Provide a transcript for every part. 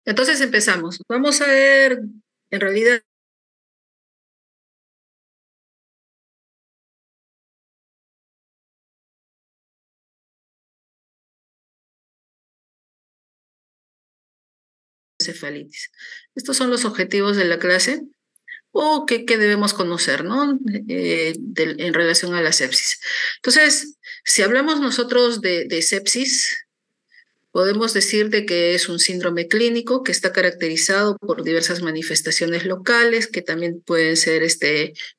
Entonces empezamos. Vamos a ver, en realidad, encefalitis. Estos son los objetivos de la clase o qué debemos conocer, ¿no? En relación a la sepsis. Entonces, si hablamos nosotros de sepsis, podemos decir de que es un síndrome clínico que está caracterizado por diversas manifestaciones locales que también pueden ser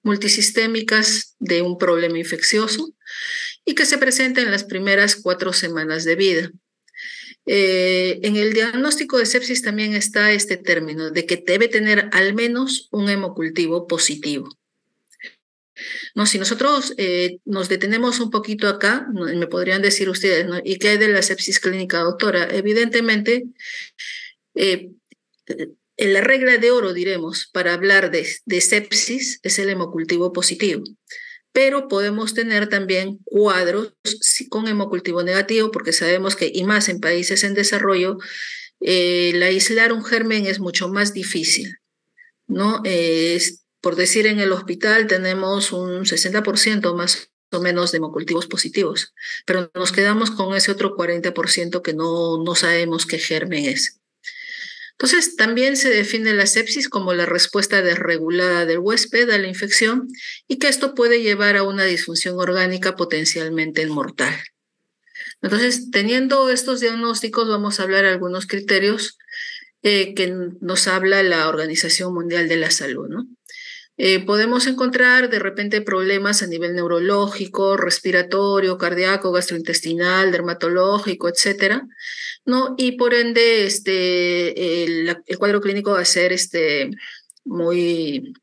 multisistémicas de un problema infeccioso y que se presenta en las primeras 4 semanas de vida. En el diagnóstico de sepsis también está este término de que debe tener al menos un hemocultivo positivo. No, si nosotros nos detenemos un poquito acá, me podrían decir ustedes, ¿no? ¿Y qué hay de la sepsis clínica, doctora? Evidentemente, la regla de oro, diremos, para hablar de sepsis es el hemocultivo positivo. Pero podemos tener también cuadros con hemocultivo negativo, porque sabemos que, y más en países en desarrollo, el aislar un germen es mucho más difícil, ¿no? Por decir, en el hospital tenemos un 60% más o menos de hemocultivos positivos, pero nos quedamos con ese otro 40% que no sabemos qué germen es. Entonces, también se define la sepsis como la respuesta desregulada del huésped a la infección y que esto puede llevar a una disfunción orgánica potencialmente mortal. Entonces, teniendo estos diagnósticos, vamos a hablar de algunos criterios que nos habla la Organización Mundial de la Salud, ¿no? Podemos encontrar de repente problemas a nivel neurológico, respiratorio, cardíaco, gastrointestinal, dermatológico, etcétera, ¿no? Y por ende, el cuadro clínico va a ser muy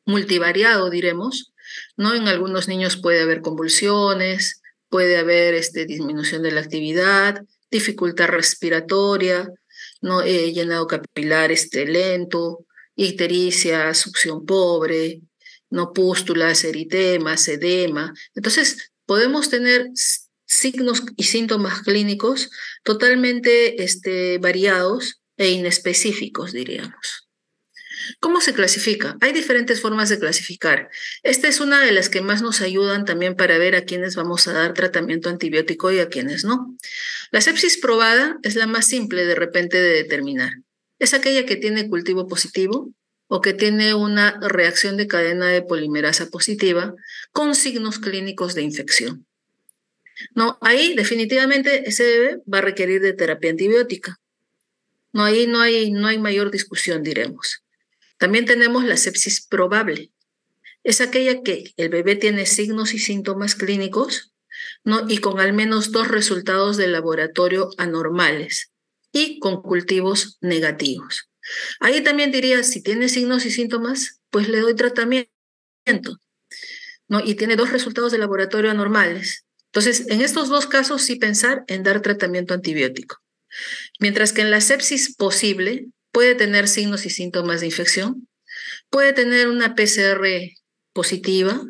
multivariado, diremos, ¿no? En algunos niños puede haber convulsiones, puede haber disminución de la actividad, dificultad respiratoria, ¿no? Llenado capilar lento, ictericia, succión pobre, no pústulas, eritemas, edema. Entonces, podemos tener signos y síntomas clínicos totalmente variados e inespecíficos, diríamos. ¿Cómo se clasifica? Hay diferentes formas de clasificar. Esta es una de las que más nos ayudan también para ver a quiénes vamos a dar tratamiento antibiótico y a quiénes no. La sepsis probada es la más simple de repente de determinar. Es aquella que tiene cultivo positivo o que tiene una reacción de cadena de polimerasa positiva con signos clínicos de infección. No, ahí definitivamente ese bebé va a requerir de terapia antibiótica. No, ahí no hay mayor discusión, diremos. También tenemos la sepsis probable. Es aquella que el bebé tiene signos y síntomas clínicos, ¿no? Y con al menos 2 resultados de laboratorio anormales y con cultivos negativos. Ahí también diría, si tiene signos y síntomas, pues le doy tratamiento, ¿no? Y tiene 2 resultados de laboratorio anormales. Entonces, en estos 2 casos sí pensar en dar tratamiento antibiótico. Mientras que en la sepsis posible puede tener signos y síntomas de infección, puede tener una PCR positiva,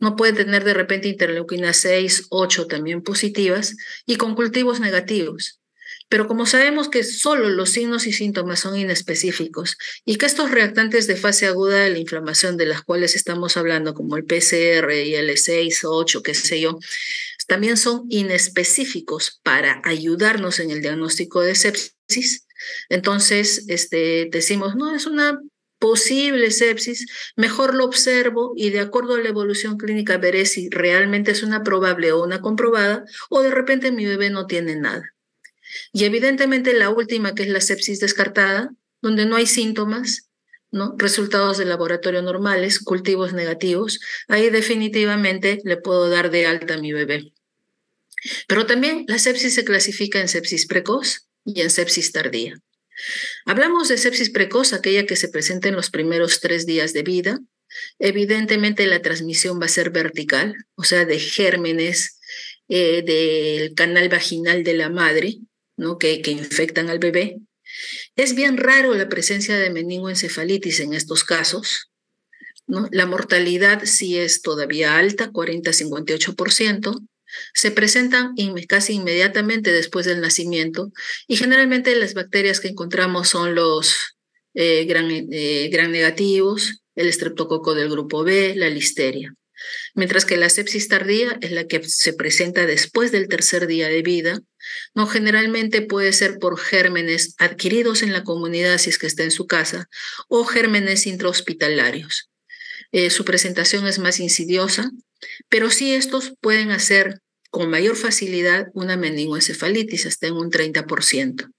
no puede tener de repente interleuquina 6, 8 también positivas y con cultivos negativos. Pero como sabemos que solo los signos y síntomas son inespecíficos y que estos reactantes de fase aguda de la inflamación de las cuales estamos hablando, como el PCR y el 6, 8, qué sé yo, también son inespecíficos para ayudarnos en el diagnóstico de sepsis, entonces decimos, no, es una posible sepsis, mejor lo observo y de acuerdo a la evolución clínica veré si realmente es una probable o una comprobada o de repente mi bebé no tiene nada. Y evidentemente la última, que es la sepsis descartada, donde no hay síntomas, ¿no? Resultados de laboratorio normales, cultivos negativos, ahí definitivamente le puedo dar de alta a mi bebé. Pero también la sepsis se clasifica en sepsis precoz y en sepsis tardía. Hablamos de sepsis precoz, aquella que se presenta en los primeros 3 días de vida. Evidentemente la transmisión va a ser vertical, o sea, de gérmenes del canal vaginal de la madre, ¿no? que infectan al bebé. Es bien raro la presencia de meningoencefalitis en estos casos, ¿no? La mortalidad sí es todavía alta, 40-58%, Se presentan casi inmediatamente después del nacimiento y generalmente las bacterias que encontramos son los gram negativos, el estreptococo del grupo B, la listeria. Mientras que la sepsis tardía es la que se presenta después del tercer día de vida, no generalmente puede ser por gérmenes adquiridos en la comunidad si es que está en su casa o gérmenes intrahospitalarios. Su presentación es más insidiosa, pero sí estos pueden hacer con mayor facilidad una meningoencefalitis, hasta en un 30%.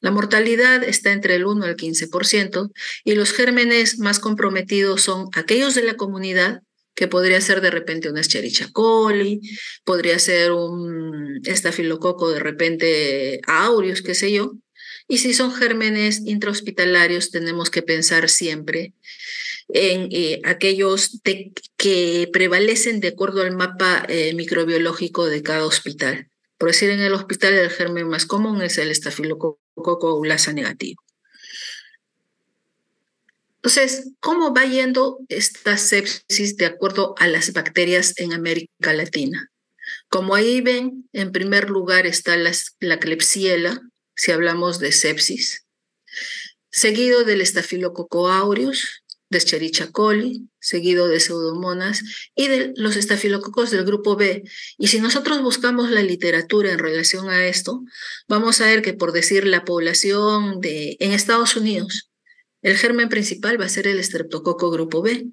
La mortalidad está entre el 1 al 15% y los gérmenes más comprometidos son aquellos de la comunidad, que podría ser de repente una Escherichia coli, podría ser un estafilococo de repente aureus, qué sé yo. Y si son gérmenes intrahospitalarios, tenemos que pensar siempre en aquellos que prevalecen de acuerdo al mapa microbiológico de cada hospital. Por decir, en el hospital el germen más común es el estafilococo aulasa negativo. Entonces, ¿cómo va yendo esta sepsis de acuerdo a las bacterias en América Latina? Como ahí ven, en primer lugar está la Klebsiella, si hablamos de sepsis, seguido del Staphylococcus aureus, de Escherichia coli, seguido de Pseudomonas y de los estafilococos del grupo B. Y si nosotros buscamos la literatura en relación a esto, vamos a ver que, por decir, la población en Estados Unidos, el germen principal va a ser el estreptococo grupo B,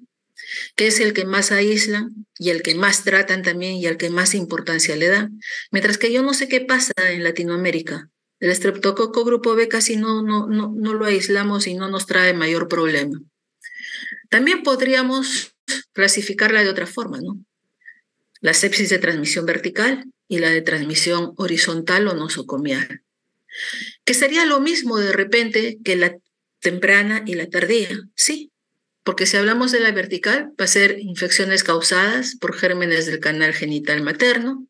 que es el que más aíslan y el que más tratan también y al que más importancia le dan. Mientras que yo no sé qué pasa en Latinoamérica. El estreptococo grupo B casi no lo aislamos y no nos trae mayor problema. También podríamos clasificarla de otra forma, ¿no? La sepsis de transmisión vertical y la de transmisión horizontal o nosocomial, que sería lo mismo de repente que la temprana y la tardía, sí, porque si hablamos de la vertical va a ser infecciones causadas por gérmenes del canal genital materno,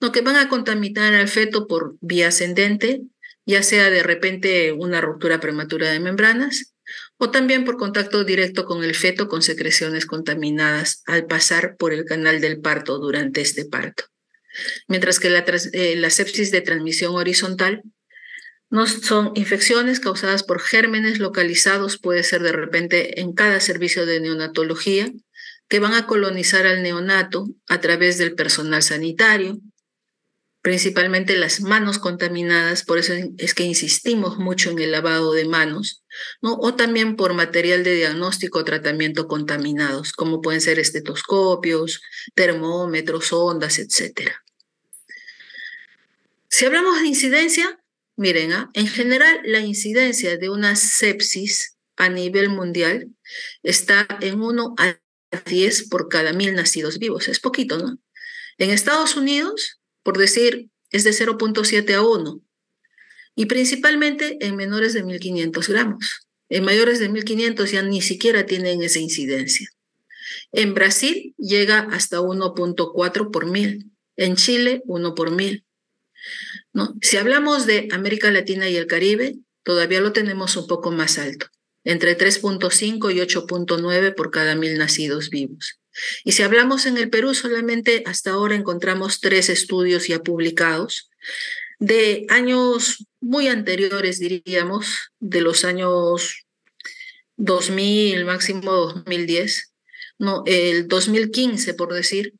¿no?, que van a contaminar al feto por vía ascendente, ya sea de repente una ruptura prematura de membranas o también por contacto directo con el feto con secreciones contaminadas al pasar por el canal del parto durante este parto. Mientras que la sepsis de transmisión horizontal no son infecciones causadas por gérmenes localizados, puede ser de repente en cada servicio de neonatología, que van a colonizar al neonato a través del personal sanitario, principalmente las manos contaminadas, por eso es que insistimos mucho en el lavado de manos, ¿no? O también por material de diagnóstico o tratamiento contaminados, como pueden ser estetoscopios, termómetros, ondas, etc. Si hablamos de incidencia, miren, en general la incidencia de una sepsis a nivel mundial está en 1 a 10 por cada 1000 nacidos vivos. Es poquito, ¿no? En Estados Unidos, por decir, es de 0.7 a 1, y principalmente en menores de 1.500 gramos. En mayores de 1.500 ya ni siquiera tienen esa incidencia. En Brasil llega hasta 1.4 por 1000. En Chile, 1 por 1000. ¿No? Si hablamos de América Latina y el Caribe, todavía lo tenemos un poco más alto, entre 3.5 y 8.9 por cada 1000 nacidos vivos. Y si hablamos en el Perú, solamente hasta ahora encontramos 3 estudios ya publicados de años muy anteriores, diríamos, de los años 2000, máximo 2010, no, el 2015, por decir.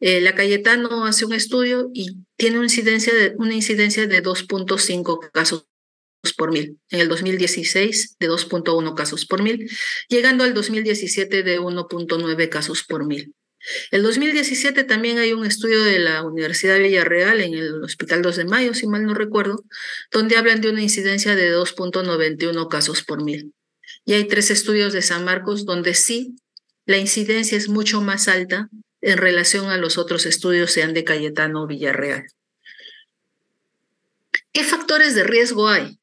La Cayetano hace un estudio y tiene una incidencia de 2.5 casos por 1000. En el 2016 de 2.1 casos por 1000, llegando al 2017 de 1.9 casos por 1000. El 2017 también hay un estudio de la Universidad de Villarreal en el Hospital 2 de Mayo, si mal no recuerdo, donde hablan de una incidencia de 2.91 casos por 1000. Y hay 3 estudios de San Marcos donde sí la incidencia es mucho más alta en relación a los otros estudios, sean de Cayetano o Villarreal. ¿Qué factores de riesgo hay?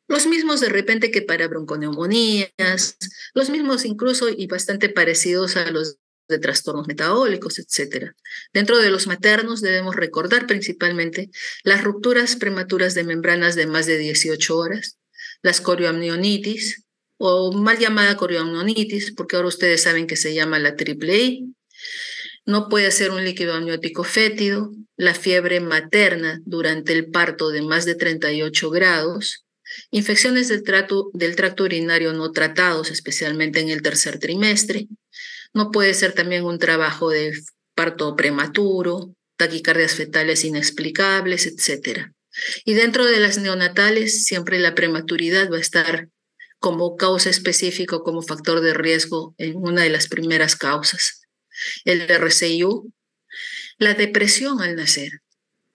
Los mismos de repente que para bronconeumonías, los mismos incluso y bastante parecidos a los de trastornos metabólicos, etc. Dentro de los maternos debemos recordar principalmente las rupturas prematuras de membranas de más de 18 horas, las corioamnionitis, o mal llamada corioamnionitis, porque ahora ustedes saben que se llama la triple I, No puede ser un líquido amniótico fétido, la fiebre materna durante el parto de más de 38 grados, infecciones del tracto urinario no tratados, especialmente en el tercer trimestre. No puede ser también un trabajo de parto prematuro, taquicardias fetales inexplicables, etc. Y dentro de las neonatales, siempre la prematuridad va a estar como causa específica, como factor de riesgo en una de las primeras causas. El RCIU, la depresión al nacer,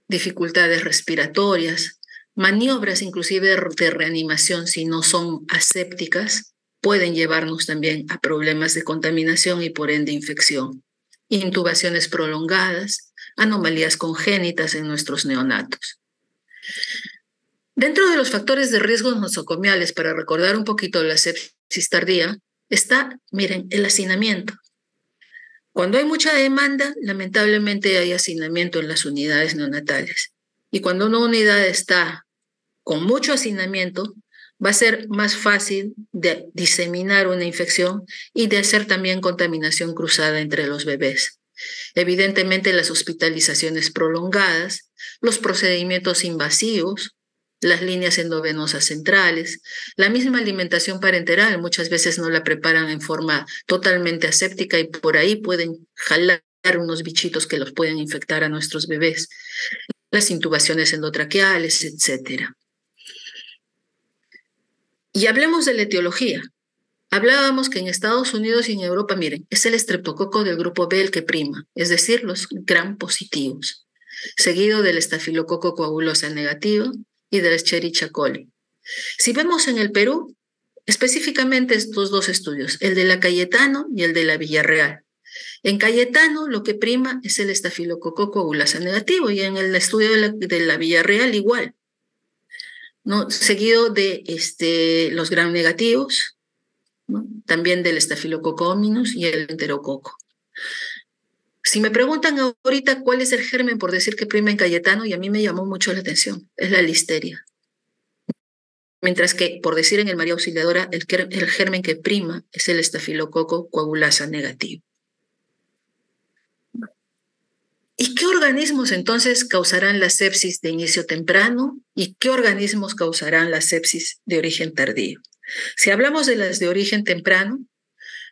dificultades respiratorias, maniobras inclusive de reanimación si no son asépticas, pueden llevarnos también a problemas de contaminación y por ende infección. Intubaciones prolongadas, anomalías congénitas en nuestros neonatos. Dentro de los factores de riesgo nosocomiales, para recordar un poquito la sepsis tardía, está, miren, el hacinamiento. Cuando hay mucha demanda, lamentablemente hay hacinamiento en las unidades neonatales. Y cuando una unidad está con mucho hacinamiento, va a ser más fácil de diseminar una infección y de hacer también contaminación cruzada entre los bebés. Evidentemente, las hospitalizaciones prolongadas, los procedimientos invasivos, las líneas endovenosas centrales, la misma alimentación parenteral, muchas veces no la preparan en forma totalmente aséptica y por ahí pueden jalar unos bichitos que los pueden infectar a nuestros bebés, las intubaciones endotraqueales, etc. Y hablemos de la etiología. Hablábamos que en Estados Unidos y en Europa, miren, es el estreptococo del grupo B el que prima, es decir, los gram positivos, seguido del estafilococo coagulosa negativo y del Escherichia coli. Si vemos en el Perú, específicamente estos dos estudios, el de la Cayetano y el de la Villarreal. En Cayetano lo que prima es el estafilococo coagulasa negativo y en el estudio de la Villarreal igual, ¿no? Seguido de los gram negativos, ¿no? También del estafilococo hominis y el enterococo. Si me preguntan ahorita cuál es el germen por decir que prima en Cayetano, y a mí me llamó mucho la atención, es la listeria. Mientras que, por decir en el María Auxiliadora, el germen que prima es el estafilococo coagulasa negativo. ¿Y qué organismos entonces causarán la sepsis de inicio temprano? ¿Y qué organismos causarán la sepsis de origen tardío? Si hablamos de las de origen temprano,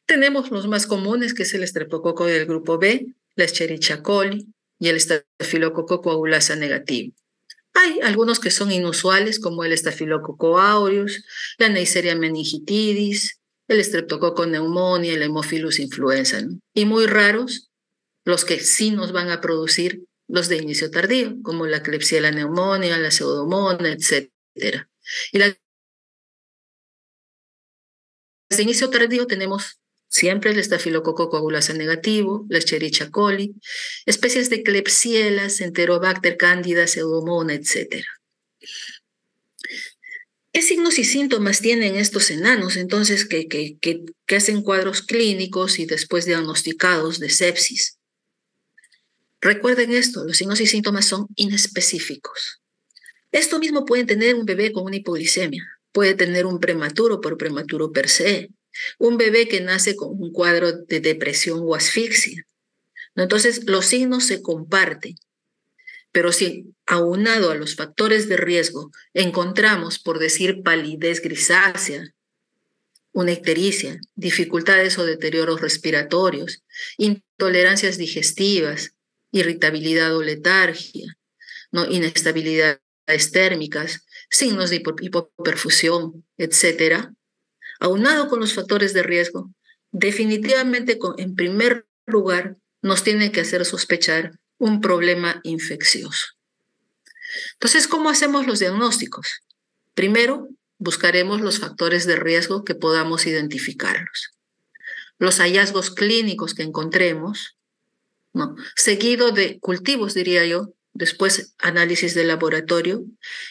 tenemos los más comunes, que es el estreptococo del grupo B, la Escherichia coli y el estafilococo coagulasa negativo. Hay algunos que son inusuales, como el estafilococo aureus, la Neisseria meningitidis, el estreptococo pneumonia, el Haemophilus influenza, ¿no? Y muy raros, los que sí nos van a producir los de inicio tardío, como la Klebsiella pneumonia, la Pseudomonas, etc. Y las de inicio tardío tenemos siempre el estafilococo coagulasa negativo, la Escherichia coli, especies de Klebsiella, Enterobacter, Candida, Pseudomonas, etc. ¿Qué signos y síntomas tienen estos enanos entonces que hacen cuadros clínicos y después diagnosticados de sepsis? Recuerden esto, los signos y síntomas son inespecíficos. Esto mismo puede tener un bebé con una hipoglicemia, puede tener un prematuro por prematuro per se, un bebé que nace con un cuadro de depresión o asfixia. Entonces, los signos se comparten, pero si aunado a los factores de riesgo encontramos, por decir, palidez grisácea, una ictericia, dificultades o deterioros respiratorios, intolerancias digestivas, irritabilidad o letargia, ¿no? Inestabilidades térmicas, signos de hipoperfusión, etc., aunado con los factores de riesgo, definitivamente en primer lugar nos tiene que hacer sospechar un problema infeccioso. Entonces, ¿cómo hacemos los diagnósticos? Primero, buscaremos los factores de riesgo que podamos identificarlos. Los hallazgos clínicos que encontremos, ¿no? Seguido de cultivos, diría yo, después análisis de laboratorio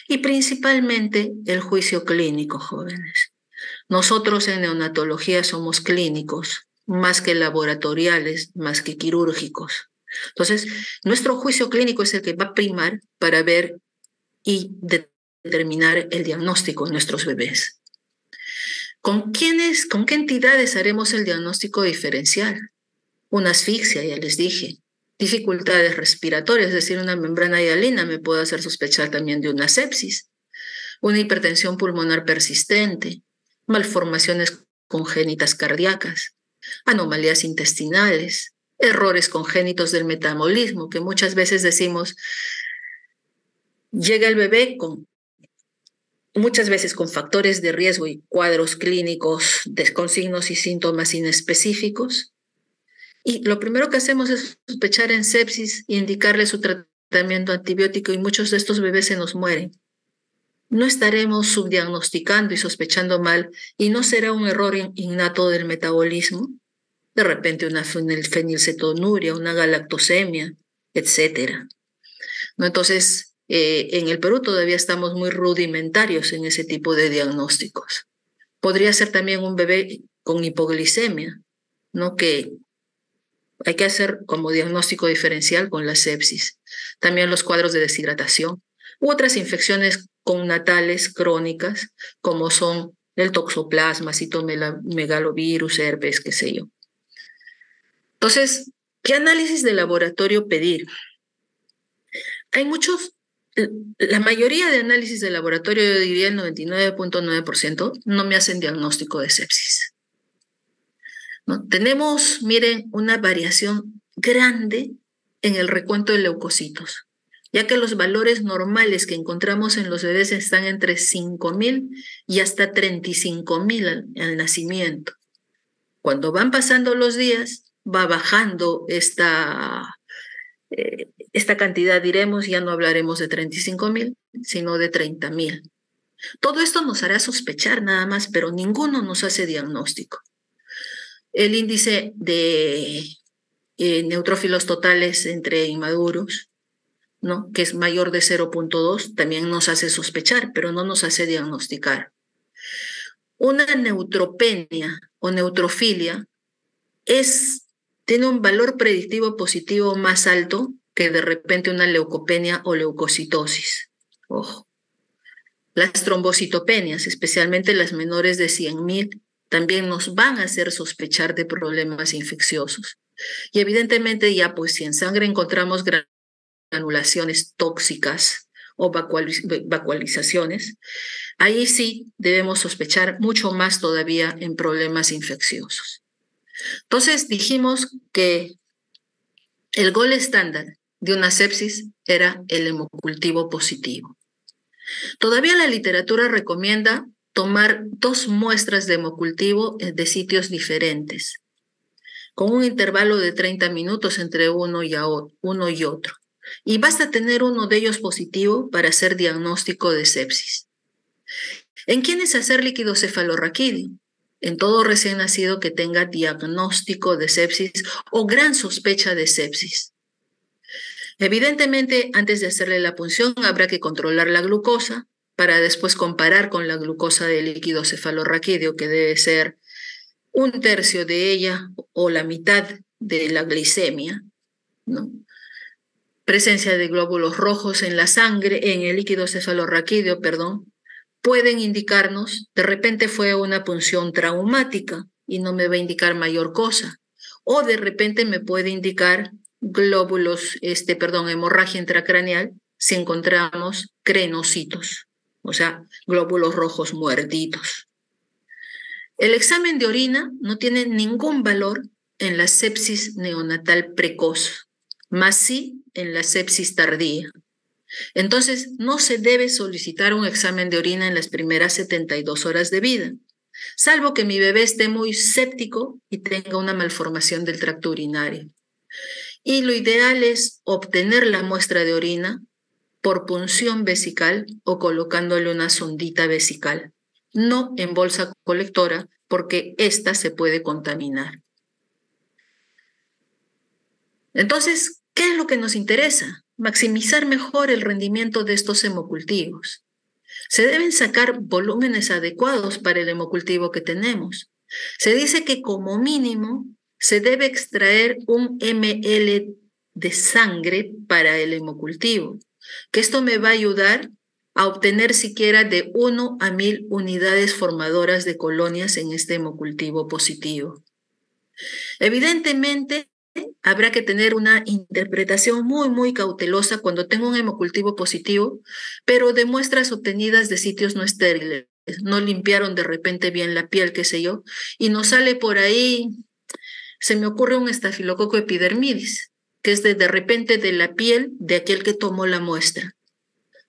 y principalmente el juicio clínico, jóvenes. Nosotros en neonatología somos clínicos, más que laboratoriales, más que quirúrgicos. Entonces, nuestro juicio clínico es el que va a primar para ver y determinar el diagnóstico en nuestros bebés. ¿Con qué entidades haremos el diagnóstico diferencial? una asfixia, ya les dije, dificultades respiratorias, es decir, una membrana hialina me puede hacer sospechar también de una sepsis, una hipertensión pulmonar persistente, malformaciones congénitas cardíacas, anomalías intestinales, errores congénitos del metabolismo, que muchas veces decimos, llega el bebé muchas veces con factores de riesgo y cuadros clínicos con signos y síntomas inespecíficos. Y lo primero que hacemos es sospechar en sepsis e indicarle su tratamiento antibiótico y muchos de estos bebés se nos mueren. No estaremos subdiagnosticando y sospechando mal y no será un error innato del metabolismo. De repente una fenilcetonuria, una galactosemia, etcétera. ¿No? Entonces, en el Perú todavía estamos muy rudimentarios en ese tipo de diagnósticos. Podría ser también un bebé con hipoglicemia, ¿no? Que hay que hacer como diagnóstico diferencial con la sepsis. También los cuadros de deshidratación u otras infecciones connatales crónicas, como son el toxoplasma, citomegalovirus, herpes, qué sé yo. Entonces, ¿qué análisis de laboratorio pedir? Hay muchos, la mayoría de análisis de laboratorio, yo diría el 99.9%, no me hacen diagnóstico de sepsis, ¿no? Tenemos, miren, una variación grande en el recuento de leucocitos, ya que los valores normales que encontramos en los bebés están entre 5.000 y hasta 35.000 al nacimiento. Cuando van pasando los días, va bajando esta cantidad, diremos, ya no hablaremos de 35.000, sino de 30.000. Todo esto nos hará sospechar nada más, pero ninguno nos hace diagnóstico. El índice de neutrófilos totales entre inmaduros, ¿no? Que es mayor de 0.2, también nos hace sospechar, pero no nos hace diagnosticar. Una neutropenia o neutrofilia tiene un valor predictivo positivo más alto que de repente una leucopenia o leucocitosis. Ojo. Las trombocitopenias, especialmente las menores de 100.000, también nos van a hacer sospechar de problemas infecciosos. Y evidentemente ya, pues si en sangre encontramos granulaciones tóxicas o vacuolizaciones, ahí sí debemos sospechar mucho más todavía en problemas infecciosos. Entonces dijimos que el gold estándar de una sepsis era el hemocultivo positivo. Todavía la literatura recomienda tomar 2 muestras de hemocultivo de sitios diferentes, con un intervalo de 30 minutos entre uno y otro. Y basta tener uno de ellos positivo para hacer diagnóstico de sepsis. ¿En quiénes hacer líquido cefalorraquídeo? En todo recién nacido que tenga diagnóstico de sepsis o gran sospecha de sepsis. Evidentemente, antes de hacerle la punción, habrá que controlar la glucosa para después comparar con la glucosa del líquido cefalorraquídeo, que debe ser 1/3 de ella o la mitad de la glicemia, ¿no? Presencia de glóbulos rojos en la sangre, en el líquido cefalorraquídeo, pueden indicarnos, de repente fue una punción traumática y no me va a indicar mayor cosa, o de repente me puede indicar hemorragia intracraneal si encontramos crenocitos, o sea, glóbulos rojos muertitos. El examen de orina no tiene ningún valor en la sepsis neonatal precoz, más sí en la sepsis tardía. Entonces, no se debe solicitar un examen de orina en las primeras 72 horas de vida, salvo que mi bebé esté muy séptico y tenga una malformación del tracto urinario. Y lo ideal es obtener la muestra de orina por punción vesical o colocándole una sondita vesical, no en bolsa colectora, porque ésta se puede contaminar. Entonces, ¿qué es lo que nos interesa? Maximizar mejor el rendimiento de estos hemocultivos. Se deben sacar volúmenes adecuados para el hemocultivo que tenemos. Se dice que como mínimo se debe extraer 1 ml de sangre para el hemocultivo, que esto me va a ayudar a obtener siquiera de 1 a 1.000 unidades formadoras de colonias en este hemocultivo positivo. Evidentemente, habrá que tener una interpretación muy, muy cautelosa cuando tengo un hemocultivo positivo, pero de muestras obtenidas de sitios no estériles. No limpiaron de repente bien la piel, qué sé yo, y nos sale por ahí, se me ocurre un estafilococo epidermidis, que es de repente de la piel de aquel que tomó la muestra.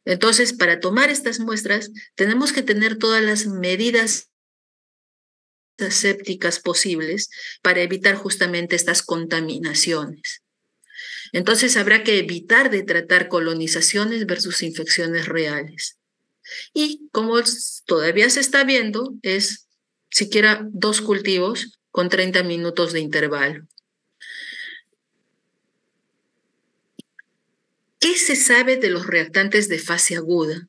Entonces, para tomar estas muestras, tenemos que tener todas las medidas asépticas posibles para evitar justamente estas contaminaciones. Entonces, habrá que evitar de tratar colonizaciones versus infecciones reales. Y como todavía se está viendo, es siquiera 2 cultivos con 30 minutos de intervalo. ¿Qué se sabe de los reactantes de fase aguda?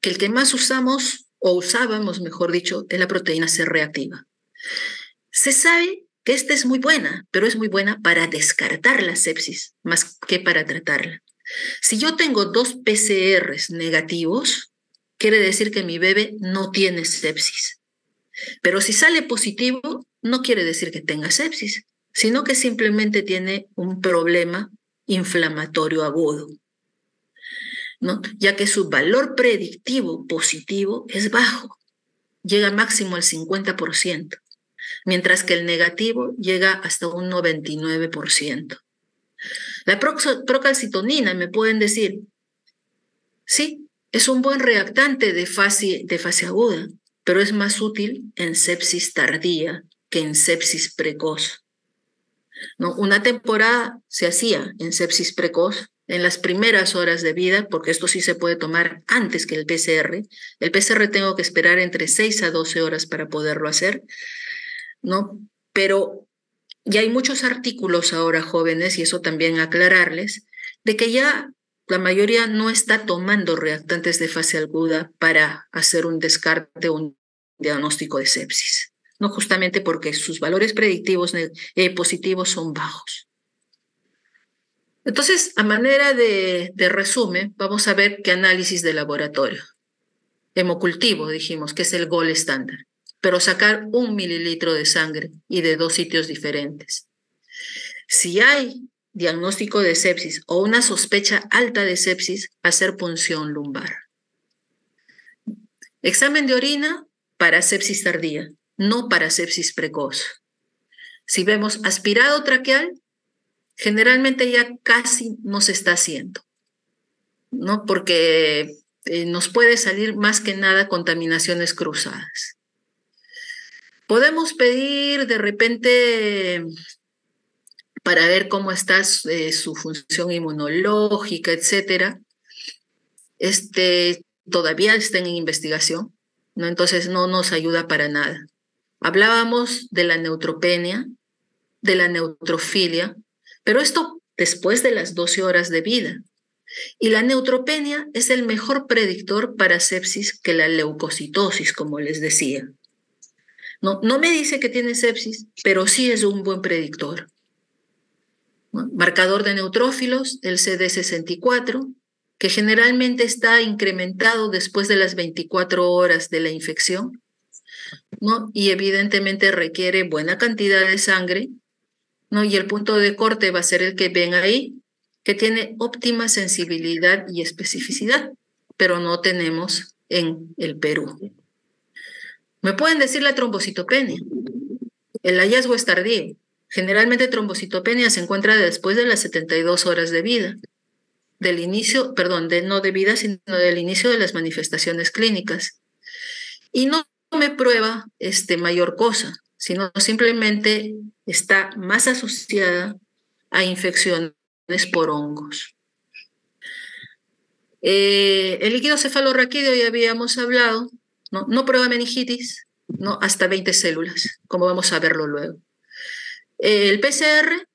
Que el que más usamos, o usábamos, mejor dicho, es la proteína C reactiva. Se sabe que esta es muy buena, pero es muy buena para descartar la sepsis, más que para tratarla. Si yo tengo 2 PCRs negativos, quiere decir que mi bebé no tiene sepsis. Pero si sale positivo, no quiere decir que tenga sepsis, sino que simplemente tiene un problema inflamatorio agudo, ¿no? Ya que su valor predictivo positivo es bajo, llega máximo al 50%, mientras que el negativo llega hasta un 99%. La procalcitonina, me pueden decir, sí, es un buen reactante de fase aguda, pero es más útil en sepsis tardía que en sepsis precoz. ¿No? Una temporada se hacía en sepsis precoz, en las primeras horas de vida, porque esto sí se puede tomar antes que el PCR. El PCR tengo que esperar entre 6 a 12 horas para poderlo hacer, ¿no? Pero ya hay muchos artículos ahora, jóvenes, y eso también aclararles, de que ya la mayoría no está tomando reactantes de fase aguda para hacer un descarte o un diagnóstico de sepsis, no justamente porque sus valores predictivos positivos son bajos. Entonces, a manera de resumen, vamos a ver qué análisis de laboratorio. Hemocultivo, dijimos, que es el gold estándar, pero sacar 1 mililitro de sangre y de 2 sitios diferentes. Si hay diagnóstico de sepsis o una sospecha alta de sepsis, hacer punción lumbar. Examen de orina para sepsis tardía, no para sepsis precoz. Si vemos aspirado traqueal, generalmente ya casi no se está haciendo, ¿no? Porque nos puede salir más que nada contaminaciones cruzadas. Podemos pedir de repente para ver cómo está su función inmunológica, etcétera. Todavía están en investigación, ¿no? Entonces no nos ayuda para nada. Hablábamos de la neutropenia, de la neutrofilia, pero esto después de las 12 horas de vida. Y la neutropenia es el mejor predictor para sepsis que la leucocitosis, como les decía. No me dice que tiene sepsis, pero sí es un buen predictor, ¿no? Marcador de neutrófilos, el CD64, que generalmente está incrementado después de las 24 horas de la infección, ¿no? Y evidentemente requiere buena cantidad de sangre, ¿no? Y el punto de corte va a ser el que ven ahí, que tiene óptima sensibilidad y especificidad, pero no tenemos en el Perú. Me pueden decir la trombocitopenia. El hallazgo es tardío. Generalmente trombocitopenia se encuentra después de las 72 horas de vida, del inicio, perdón, no de vida, sino del inicio de las manifestaciones clínicas. Y no me prueba mayor cosa, sino simplemente está más asociada a infecciones por hongos. El líquido cefalorraquídeo ya habíamos hablado, no prueba meningitis, ¿no? Hasta 20 células, como vamos a verlo luego. El PCR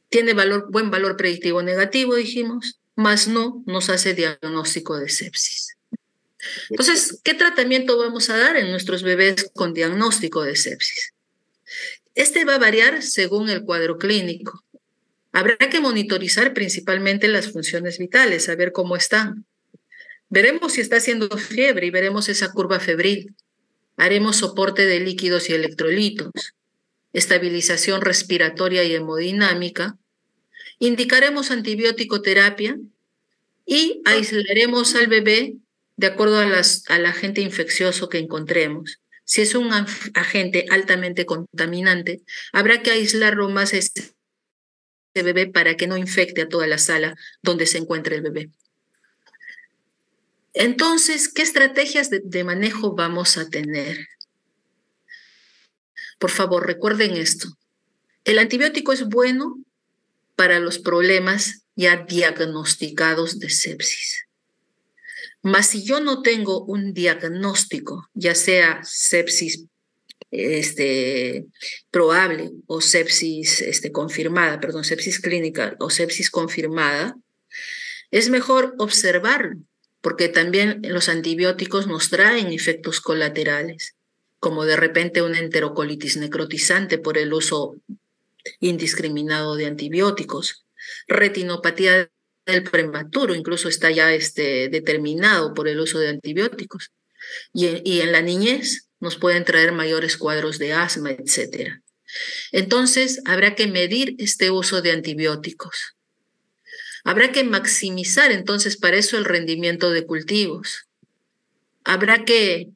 tiene buen valor predictivo negativo, dijimos, más no nos hace diagnóstico de sepsis. Entonces, ¿qué tratamiento vamos a dar en nuestros bebés con diagnóstico de sepsis? Va a variar según el cuadro clínico. Habrá que monitorizar principalmente las funciones vitales, a ver cómo están. Veremos si está haciendo fiebre y veremos esa curva febril. Haremos soporte de líquidos y electrolitos. estabilización respiratoria y hemodinámica, indicaremos antibiótico terapia y aislaremos al bebé de acuerdo al agente infeccioso que encontremos. Si es un agente altamente contaminante, habrá que aislarlo más a ese bebé para que no infecte a toda la sala donde se encuentre el bebé. Entonces, ¿qué estrategias de manejo vamos a tener? Por favor, recuerden esto. El antibiótico es bueno para los problemas ya diagnosticados de sepsis. Mas si yo no tengo un diagnóstico, ya sea sepsis probable o sepsis confirmada, perdón, sepsis clínica o sepsis confirmada, es mejor observarlo, porque también los antibióticos nos traen efectos colaterales, como de repente una enterocolitis necrotizante por el uso indiscriminado de antibióticos, retinopatía del prematuro, incluso está ya determinado por el uso de antibióticos, y en la niñez nos pueden traer mayores cuadros de asma, etc. Entonces, habrá que medir este uso de antibióticos. Habrá que maximizar entonces para eso el rendimiento de cultivos. Habrá que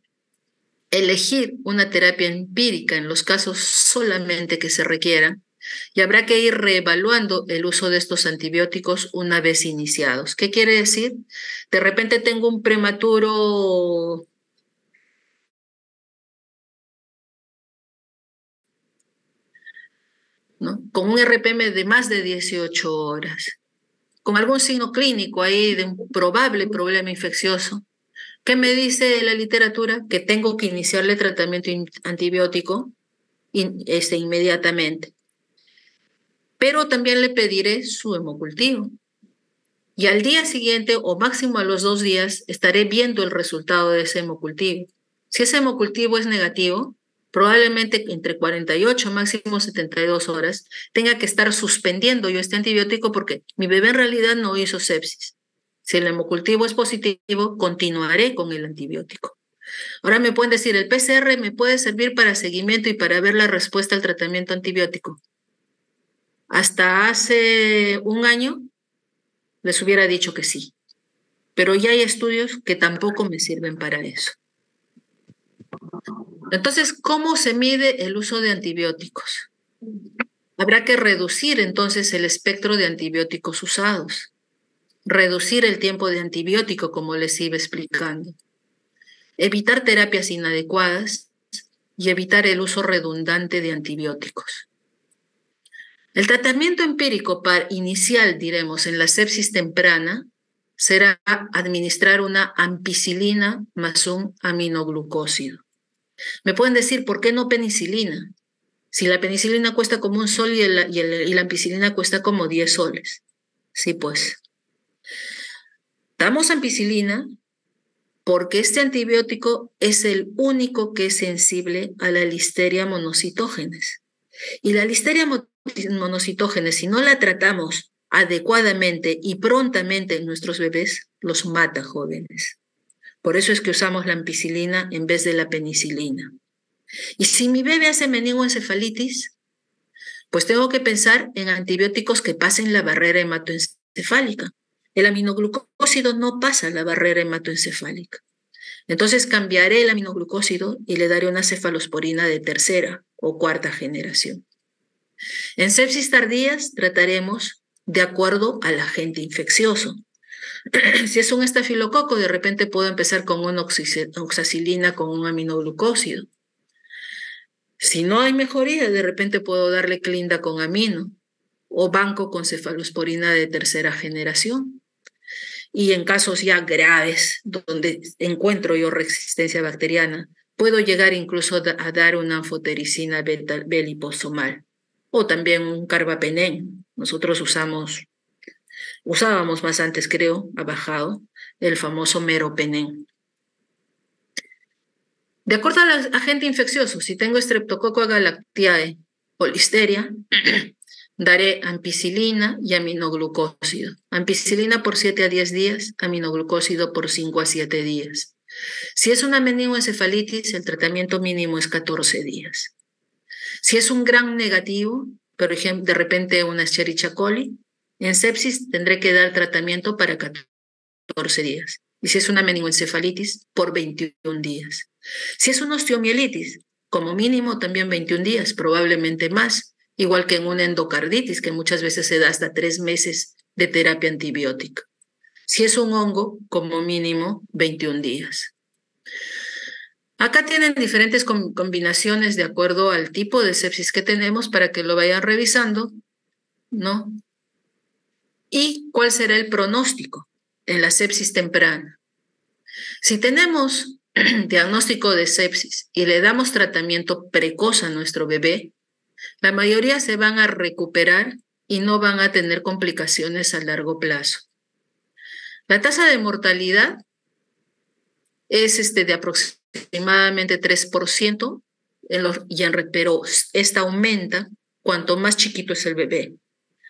elegir una terapia empírica en los casos solamente que se requieran y habrá que ir reevaluando el uso de estos antibióticos una vez iniciados. ¿Qué quiere decir? De repente tengo un prematuro ¿no? Con un RPM de más de 18 horas, con algún signo clínico ahí de un probable problema infeccioso. ¿Qué me dice la literatura? Que tengo que iniciarle tratamiento antibiótico inmediatamente. Pero también le pediré su hemocultivo. Y al día siguiente, o máximo a los 2 días, estaré viendo el resultado de ese hemocultivo. Si ese hemocultivo es negativo, probablemente entre 48, máximo 72 horas, tenga que estar suspendiendo yo este antibiótico porque mi bebé en realidad no hizo sepsis. Si el hemocultivo es positivo, continuaré con el antibiótico. Ahora me pueden decir, ¿el PCR me puede servir para seguimiento y para ver la respuesta al tratamiento antibiótico? Hasta hace un año les hubiera dicho que sí, pero ya hay estudios que tampoco me sirven para eso. Entonces, ¿cómo se mide el uso de antibióticos? Habrá que reducir entonces el espectro de antibióticos usados, reducir el tiempo de antibiótico, como les iba explicando, evitar terapias inadecuadas y evitar el uso redundante de antibióticos. El tratamiento empírico inicial, diremos, en la sepsis temprana será administrar una ampicilina más un aminoglucósido. Me pueden decir, ¿por qué no penicilina? Si la penicilina cuesta como $1 y la ampicilina cuesta como 10 soles. Sí, pues. Damos ampicilina porque este antibiótico es el único que es sensible a la Listeria monocitógenes. Y la Listeria monocitógenes, si no la tratamos adecuadamente y prontamente en nuestros bebés, los mata, jóvenes. Por eso es que usamos la ampicilina en vez de la penicilina. Y si mi bebé hace meningoencefalitis, pues tengo que pensar en antibióticos que pasen la barrera hematoencefálica. El aminoglucósido no pasa la barrera hematoencefálica. Entonces cambiaré el aminoglucósido y le daré una cefalosporina de 3ª o 4ª generación. En sepsis tardías trataremos de acuerdo al agente infeccioso. Si es un estafilococo, de repente puedo empezar con una oxacilina con un aminoglucósido. Si no hay mejoría, de repente puedo darle clinda con amino o banco con cefalosporina de 3ª generación. Y en casos ya graves, donde encuentro yo resistencia bacteriana, puedo llegar incluso a dar una anfotericina B-liposomal o también un carbapenén. Nosotros usábamos más antes, creo, ha bajado, el famoso meropenén. De acuerdo al agente infeccioso, si tengo Streptococcus galactiae o Listeria, daré ampicilina y aminoglucósido. Ampicilina por 7 a 10 días, aminoglucósido por 5 a 7 días. Si es una meningoencefalitis, el tratamiento mínimo es 14 días. Si es un gram negativo, por ejemplo, de repente una Escherichia coli, en sepsis tendré que dar tratamiento para 14 días. Y si es una meningoencefalitis, por 21 días. Si es una osteomielitis, como mínimo también 21 días, probablemente más, igual que en una endocarditis, que muchas veces se da hasta 3 meses de terapia antibiótica. Si es un hongo, como mínimo 21 días. Acá tienen diferentes combinaciones de acuerdo al tipo de sepsis que tenemos para que lo vayan revisando, ¿no? ¿Y cuál será el pronóstico en la sepsis temprana? Si tenemos diagnóstico de sepsis y le damos tratamiento precoz a nuestro bebé, la mayoría se van a recuperar y no van a tener complicaciones a largo plazo. La tasa de mortalidad es de aproximadamente 3%, pero esta aumenta cuanto más chiquito es el bebé,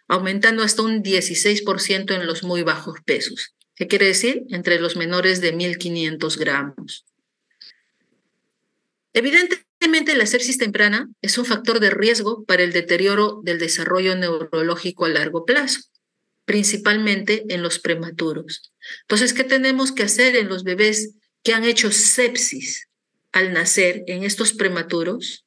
aumentando hasta un 16% en los muy bajos pesos. ¿Qué quiere decir? Entre los menores de 1.500 gramos. Evidentemente, la sepsis temprana es un factor de riesgo para el deterioro del desarrollo neurológico a largo plazo, principalmente en los prematuros. Entonces, ¿qué tenemos que hacer en los bebés que han hecho sepsis al nacer en estos prematuros?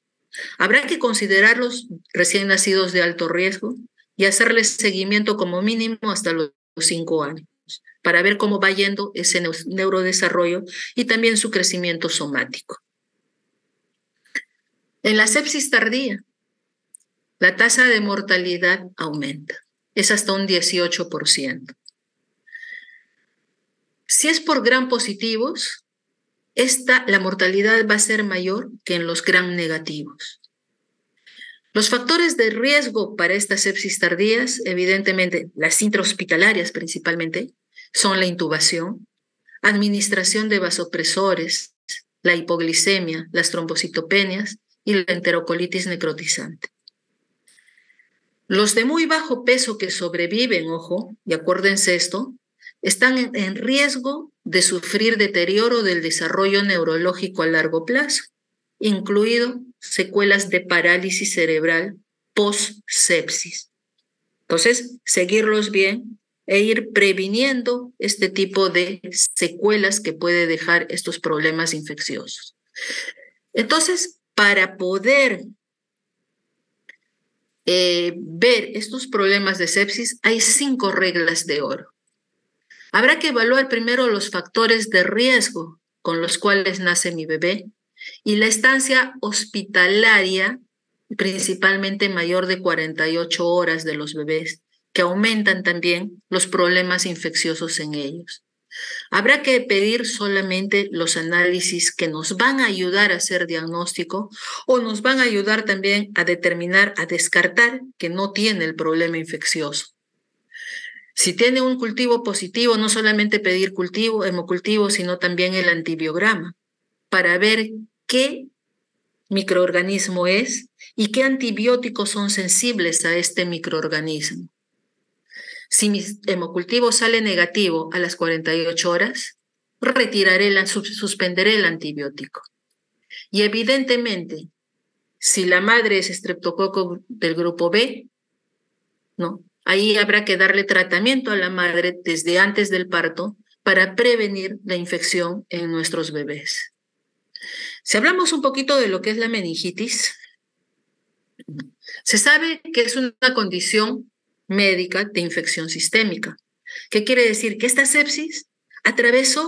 Habrá que considerarlos recién nacidos de alto riesgo y hacerles seguimiento como mínimo hasta los 5 años para ver cómo va yendo ese neurodesarrollo y también su crecimiento somático. En la sepsis tardía, la tasa de mortalidad aumenta, es hasta un 18%. Si es por gram positivos, la mortalidad va a ser mayor que en los gram negativos. Los factores de riesgo para estas sepsis tardías, evidentemente las intrahospitalarias principalmente, son la intubación, administración de vasopresores, la hipoglicemia, las trombocitopenias y la enterocolitis necrotizante. Los de muy bajo peso que sobreviven, ojo, y acuérdense esto, están en riesgo de sufrir deterioro del desarrollo neurológico a largo plazo, incluido secuelas de parálisis cerebral post-sepsis. Entonces, seguirlos bien e ir previniendo este tipo de secuelas que puede dejar estos problemas infecciosos. Entonces, para poder ver estos problemas de sepsis, hay 5 reglas de oro. Habrá que evaluar primero los factores de riesgo con los cuales nace mi bebé y la estancia hospitalaria, principalmente mayor de 48 horas de los bebés, que aumentan también los problemas infecciosos en ellos. Habrá que pedir solamente los análisis que nos van a ayudar a hacer diagnóstico o nos van a ayudar también a determinar, a descartar que no tiene el problema infeccioso. Si tiene un cultivo positivo, no solamente pedir cultivo, hemocultivo, sino también el antibiograma para ver qué microorganismo es y qué antibióticos son sensibles a este microorganismo. Si mi hemocultivo sale negativo a las 48 horas, suspenderé el antibiótico. Y evidentemente, si la madre es estreptococo del grupo B, ¿no? Ahí habrá que darle tratamiento a la madre desde antes del parto para prevenir la infección en nuestros bebés. Si hablamos un poquito de lo que es la meningitis, se sabe que es una condición médica de infección sistémica. ¿Qué quiere decir? Que esta sepsis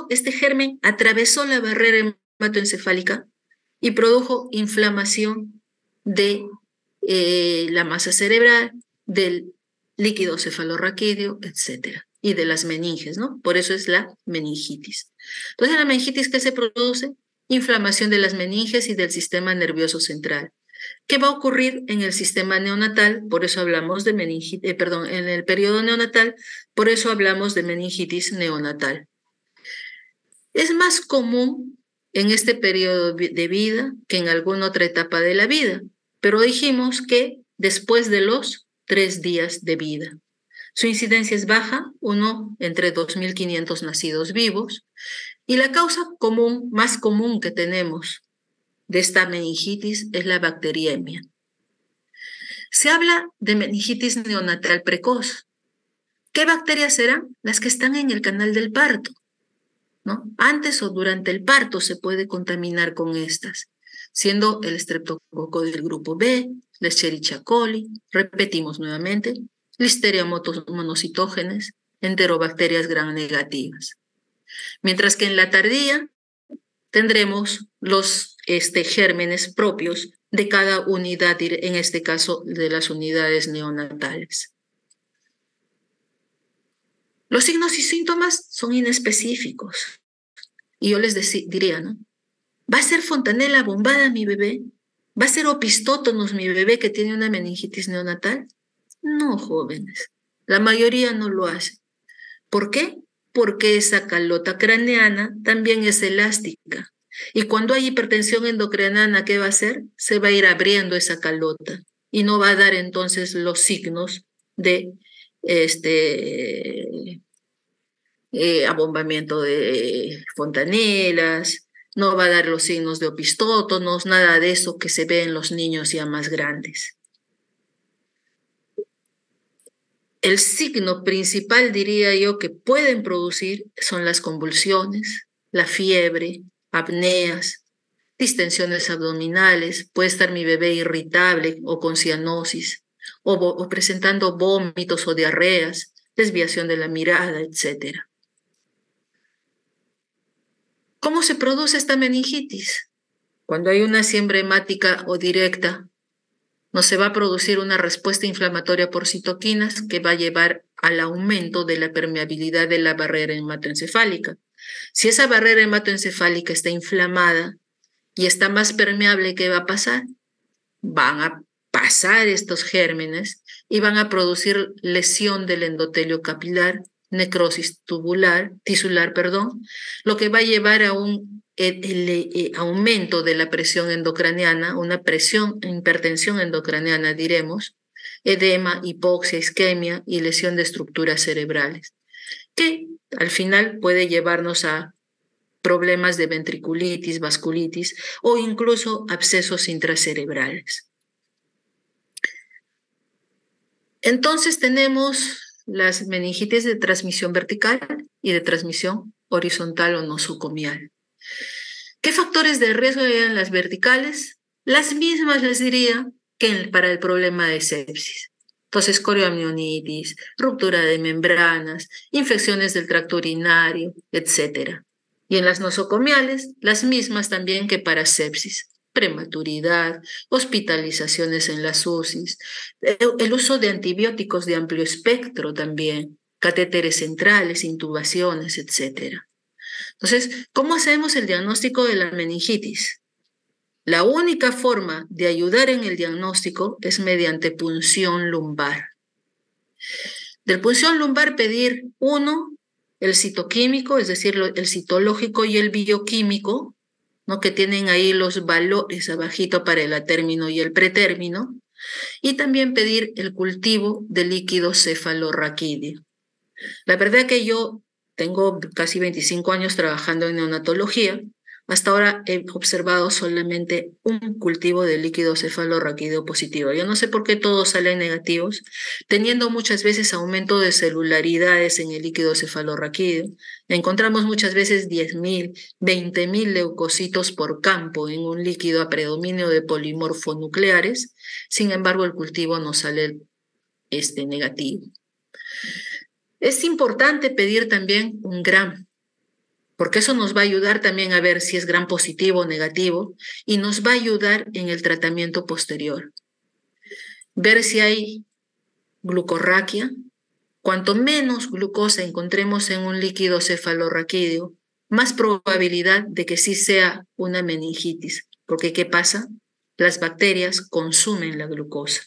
este germen atravesó la barrera hematoencefálica y produjo inflamación de la masa cerebral, del líquido cefalorraquídeo, etcétera, y de las meninges, ¿no? Por eso es la meningitis. Entonces, la meningitis, ¿qué se produce? Inflamación de las meninges y del sistema nervioso central. ¿Qué va a ocurrir en el sistema neonatal? Por eso hablamos de meningitis, en el periodo neonatal, por eso hablamos de meningitis neonatal. Es más común en este periodo de vida que en alguna otra etapa de la vida, pero dijimos que después de los 3 días de vida. Su incidencia es baja, 1 entre 2.500 nacidos vivos, y la causa más común que tenemos de esta meningitis es la bacteriemia. Se habla de meningitis neonatal precoz. ¿Qué bacterias serán? Las que están en el canal del parto, ¿no? Antes o durante el parto se puede contaminar con estas, siendo el estreptococo del grupo B, la Escherichia coli, repetimos nuevamente, Listeria monocitógenes, enterobacterias gram negativas. Mientras que en la tardía tendremos los gérmenes propios de cada unidad, en este caso de las unidades neonatales. Los signos y síntomas son inespecíficos. Y yo les diría, ¿no? ¿Va a ser fontanela bombada mi bebé? ¿Va a ser opistótonos mi bebé que tiene una meningitis neonatal? No, jóvenes. La mayoría no lo hace. ¿Por qué? Porque esa calota craneana también es elástica. Y cuando hay hipertensión endocrinana, ¿qué va a hacer? Se va a ir abriendo esa calota y no va a dar entonces los signos de abombamiento de fontanelas, no va a dar los signos de opistótonos, nada de eso que se ve en los niños ya más grandes. El signo principal, diría yo, que pueden producir son las convulsiones, la fiebre, apneas, distensiones abdominales, puede estar mi bebé irritable o con cianosis, o presentando vómitos o diarreas, desviación de la mirada, etc. ¿Cómo se produce esta meningitis? Cuando hay una siembra hemática o directa, no se va a producir una respuesta inflamatoria por citoquinas que va a llevar al aumento de la permeabilidad de la barrera hematoencefálica. Si esa barrera hematoencefálica está inflamada y está más permeable, ¿qué va a pasar? Van a pasar estos gérmenes y van a producir lesión del endotelio capilar, necrosis tisular, lo que va a llevar a un aumento de la presión endocraniana, una hipertensión endocraniana, diremos, edema, hipoxia, isquemia y lesión de estructuras cerebrales, que al final puede llevarnos a problemas de ventriculitis, vasculitis o incluso abscesos intracerebrales. Entonces tenemos las meningitis de transmisión vertical y de transmisión horizontal o nosocomial. ¿Qué factores de riesgo hay en las verticales? Las mismas les diría que para el problema de sepsis. Entonces, corioamnionitis, ruptura de membranas, infecciones del tracto urinario, etc. Y en las nosocomiales, las mismas también que para sepsis. Prematuridad, hospitalizaciones en las UCIs, el uso de antibióticos de amplio espectro también, catéteres centrales, intubaciones, etc. Entonces, ¿cómo hacemos el diagnóstico de la meningitis? La única forma de ayudar en el diagnóstico es mediante punción lumbar. Del punción lumbar pedir el citoquímico, es decir, el citológico y el bioquímico, ¿no? Que tienen ahí los valores abajito para el atérmino y el pretérmino, y también pedir el cultivo de líquido cefalorraquídeo. La verdad que yo tengo casi 25 años trabajando en neonatología. Hasta ahora he observado solamente un cultivo de líquido cefalorraquídeo positivo. Yo no sé por qué todos salen negativos, teniendo muchas veces aumento de celularidades en el líquido cefalorraquídeo. Encontramos muchas veces 10.000, 20.000 leucocitos por campo en un líquido a predominio de polimorfonucleares. Sin embargo, el cultivo no sale negativo. Es importante pedir también un gram, porque eso nos va a ayudar también a ver si es gram positivo o negativo y nos va a ayudar en el tratamiento posterior. Ver si hay glucorraquia. Cuanto menos glucosa encontremos en un líquido cefalorraquídeo, más probabilidad de que sí sea una meningitis. Porque ¿qué pasa? Las bacterias consumen la glucosa.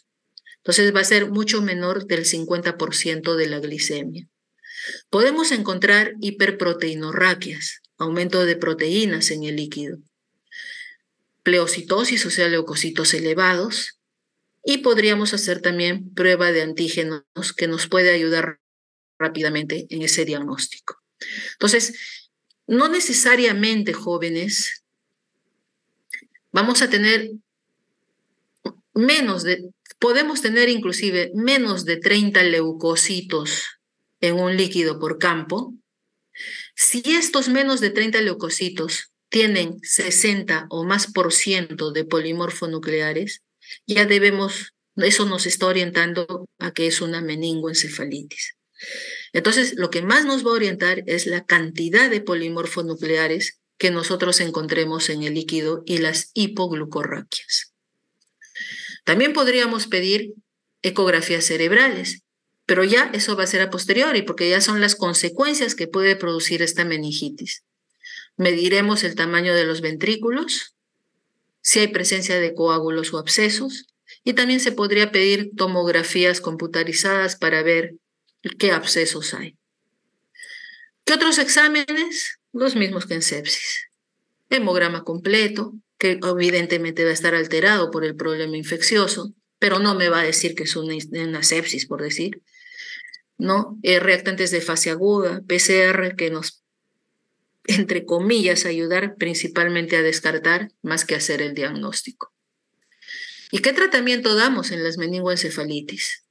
Entonces va a ser mucho menor del 50% de la glicemia. Podemos encontrar hiperproteinorraquias, aumento de proteínas en el líquido, pleocitosis, o sea, leucocitos elevados, y podríamos hacer también prueba de antígenos que nos puede ayudar rápidamente en ese diagnóstico. Entonces, no necesariamente, jóvenes, vamos a tener Podemos tener inclusive menos de 30 leucocitos en un líquido por campo. Si estos menos de 30 leucocitos tienen 60 o más por ciento de polimorfonucleares, ya eso nos está orientando a que es una meningoencefalitis. Entonces, lo que más nos va a orientar es la cantidad de polimorfonucleares que nosotros encontremos en el líquido y las hipoglucorraquias. También podríamos pedir ecografías cerebrales, pero ya eso va a ser a posteriori, porque ya son las consecuencias que puede producir esta meningitis. Mediremos el tamaño de los ventrículos, si hay presencia de coágulos o abscesos, y también se podría pedir tomografías computarizadas para ver qué abscesos hay. ¿Qué otros exámenes? Los mismos que en sepsis. Hemograma completo, que evidentemente va a estar alterado por el problema infeccioso, pero no me va a decir que es una sepsis, por decir, ¿no? Reactantes de fase aguda, PCR, que nos, entre comillas, ayudar principalmente a descartar más que hacer el diagnóstico. ¿Y qué tratamiento damos en las meningoencefalitis?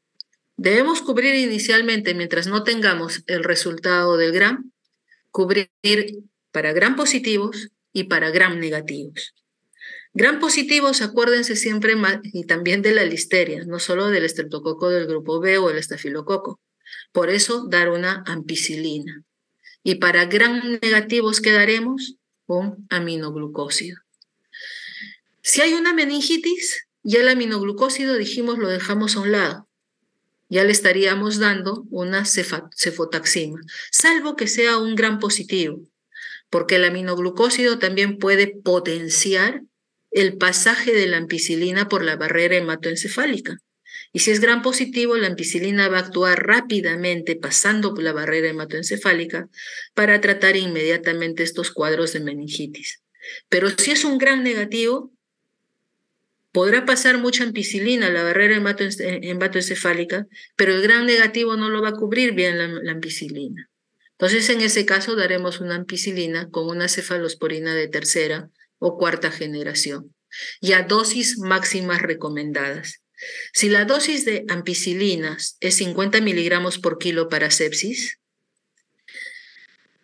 Debemos cubrir inicialmente, mientras no tengamos el resultado del Gram, cubrir para Gram positivos y para Gram negativos. Gram positivos, acuérdense siempre, y también de la listeria, no solo del estreptococo del grupo B o el estafilococo. Por eso, dar una ampicilina. Y para Gram negativos, ¿qué daremos? Un aminoglucósido. Si hay una meningitis, ya el aminoglucósido, dijimos, lo dejamos a un lado. Ya le estaríamos dando una cefotaxima, salvo que sea un Gram positivo, porque el aminoglucósido también puede potenciar el pasaje de la ampicilina por la barrera hematoencefálica. Y si es Gram positivo, la ampicilina va a actuar rápidamente pasando por la barrera hematoencefálica para tratar inmediatamente estos cuadros de meningitis. Pero si es un Gram negativo, podrá pasar mucha ampicilina a la barrera hematoencefálica, pero el Gram negativo no lo va a cubrir bien la ampicilina. Entonces, en ese caso, daremos una ampicilina con una cefalosporina de tercera o cuarta generación, y a dosis máximas recomendadas. Si la dosis de ampicilinas es 50 miligramos por kilo para sepsis,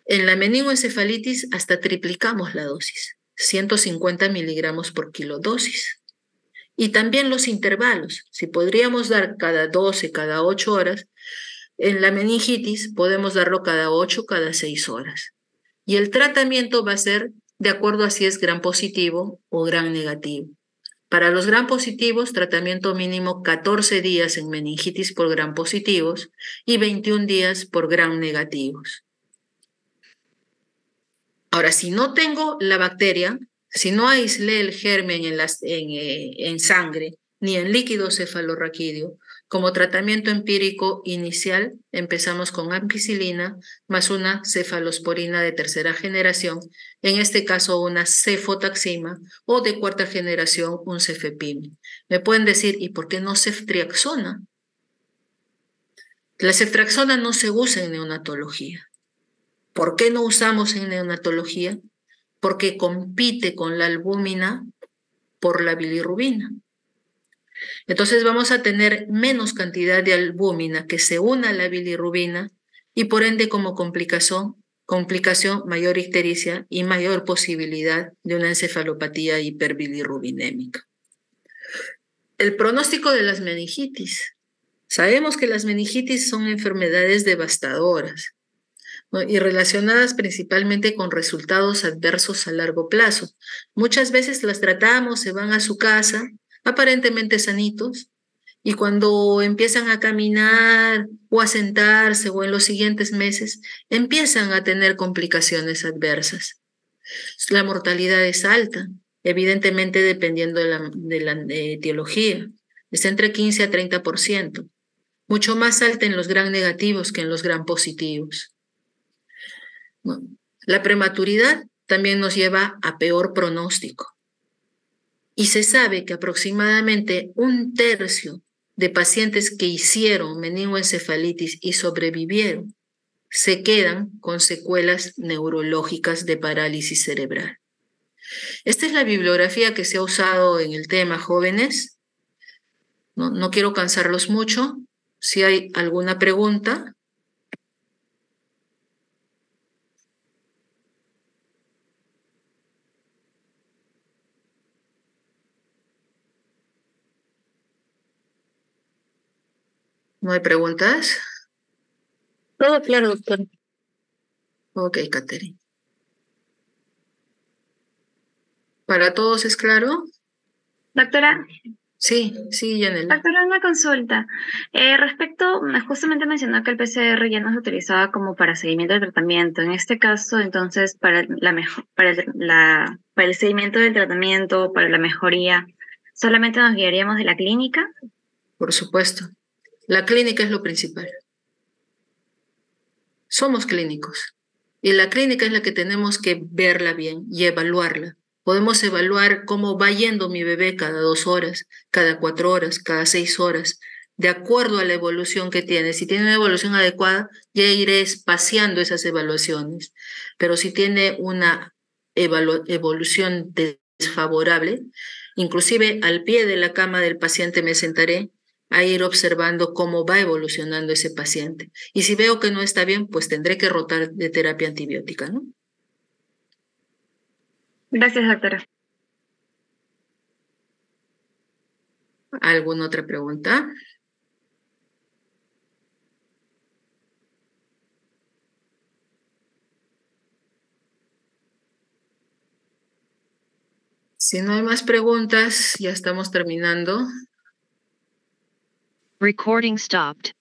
en la meningoencefalitis hasta triplicamos la dosis, 150 miligramos por kilo dosis. Y también los intervalos, si podríamos dar cada 12, cada 8 horas, en la meningitis podemos darlo cada 8, cada 6 horas. Y el tratamiento va a ser de acuerdo a si es Gram positivo o Gram negativo. Para los Gram positivos, tratamiento mínimo 14 días en meningitis por Gram positivos y 21 días por Gram negativos. Ahora, si no tengo la bacteria, si no aislé el germen en sangre ni en líquido cefalorraquídeo, como tratamiento empírico inicial, empezamos con ampicilina más una cefalosporina de tercera generación, en este caso una cefotaxima, o de cuarta generación un cefepime. Me pueden decir, ¿y por qué no ceftriaxona? La ceftriaxona no se usa en neonatología. ¿Por qué no usamos en neonatología? Porque compite con la albúmina por la bilirrubina. Entonces vamos a tener menos cantidad de albúmina que se una a la bilirrubina y por ende como complicación mayor ictericia y mayor posibilidad de una encefalopatía hiperbilirrubinémica. El pronóstico de las meningitis. Sabemos que las meningitis son enfermedades devastadoras, ¿no? Y relacionadas principalmente con resultados adversos a largo plazo. Muchas veces las tratamos, se van a su casa, aparentemente sanitos, y cuando empiezan a caminar o a sentarse o en los siguientes meses, empiezan a tener complicaciones adversas. La mortalidad es alta, evidentemente dependiendo de la etiología, está entre 15 a 30%, mucho más alta en los Gram negativos que en los Gram positivos. Bueno, la prematuridad también nos lleva a peor pronóstico. Y se sabe que aproximadamente 1/3 de pacientes que hicieron meningoencefalitis y sobrevivieron se quedan con secuelas neurológicas de parálisis cerebral. Esta es la bibliografía que se ha usado en el tema, jóvenes. No quiero cansarlos mucho. Si hay alguna pregunta. ¿No hay preguntas? Todo claro, doctor. Ok, Catherine. ¿Para todos es claro? Doctora, Sí, Yanela. doctora, una consulta. Justamente mencionó que el PCR ya no se utilizaba como para seguimiento del tratamiento. En este caso, entonces, para el seguimiento del tratamiento, para la mejoría, ¿solamente nos guiaríamos de la clínica? Por supuesto. La clínica es lo principal. Somos clínicos. Y la clínica es la que tenemos que verla bien y evaluarla. Podemos evaluar cómo va yendo mi bebé cada 2 horas, cada 4 horas, cada 6 horas, de acuerdo a la evolución que tiene. Si tiene una evolución adecuada, ya iré espaciando esas evaluaciones. Pero si tiene una evolución desfavorable, inclusive al pie de la cama del paciente me sentaré a ir observando cómo va evolucionando ese paciente. Y si veo que no está bien, pues tendré que rotar de terapia antibiótica, ¿no? Gracias, doctora. ¿Alguna otra pregunta? Si no hay más preguntas, ya estamos terminando. Recording stopped.